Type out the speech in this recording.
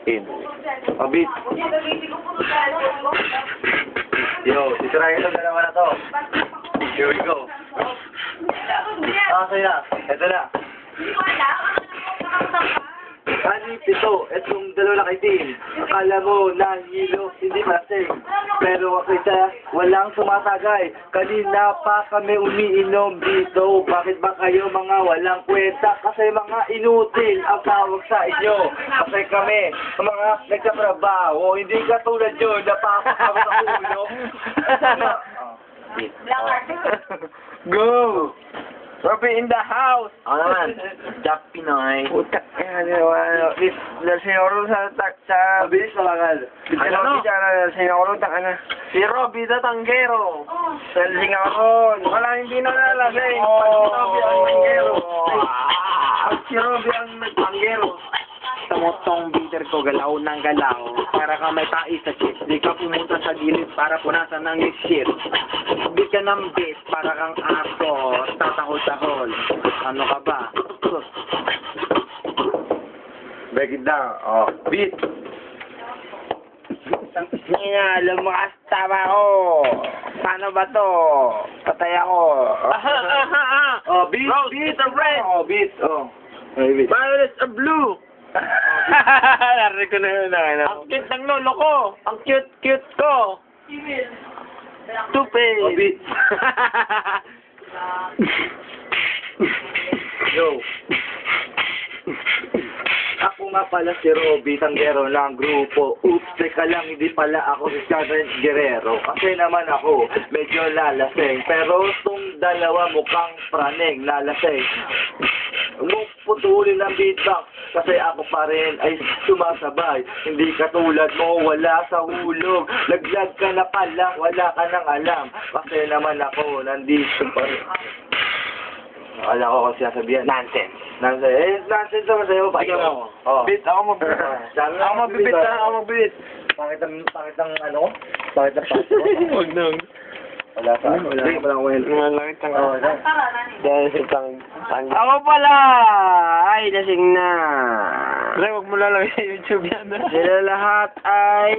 In. Beat. Yo, sisirahin itong dalawa na to. Here we go. Okay na. Ito na. Kanip ito. Itong dalawa na kaitim. Akala mo na hilo, hindi malasing. Pero kita, walang sumasagay. Kanina pa kami umiinom dito. Bakit ba kayo mga walang kwenta? Kasi mga inutil ang tawag sa inyo. Kasi kami, mga nagtatrabaho, hindi katulad nyo, napapakama sa ulo. Go! Robby in the house! Ako naman, Jack Pinoy. Putak Senyor sa... Mabilis na langal. Senyor, si Robby the Tanggero. Sa Singaron. Wala, hindi na nalasing. Si Robby ang nagtanggero. Tumutong bitter ko, galaw ng galaw. Para ka may tais sa chip. Di ka pumunta sa gilid para punasan ng shit. Bit ka ng bit para kang aso. Tatahol-tahol. Ano ka ba? Break it down. Oh, beat. Lumakas tama ko. Paano ba to? Patay ako. Oh, beat, Rose beat. is a red. Oh, beat. Oh. Okay, beat. Violet is a blue. Narinig ko na yun. Ang cute ng lolo ko. Ang cute ko. Stupid. Oh, beat. Yo. Ako nga pala si Robby, tanggero ng grupo. Oops, teka lang, hindi pala ako si Scarlett Guerrero. Kasi naman ako, medyo lalasing. Pero itong dalawa mukhang praneng, lalasing. Putulin ng beatbox kasi ako pa rin ay sumasabay. Hindi katulad mo, wala sa hulog. Laglag ka na pala, wala ka nang alam. Kasi naman ako, nandito pa rin. Akala ko kasi sasabihan. Nonsense. Nonsense. Nonsense naman sa'yo. Bakit mo? Oh. Bit, ako magbit. Ako magbibit. Ako magbibit. Pangit ang ano? Pangit ang paso. Huwag na. Wala sa ano. Wala ka palang well. Malangit ang... Oo, na. Dahil sa ako pala! Ay, lasing na. Pre, huwag mo lalagay sa YouTube yan. Sila lahat ay...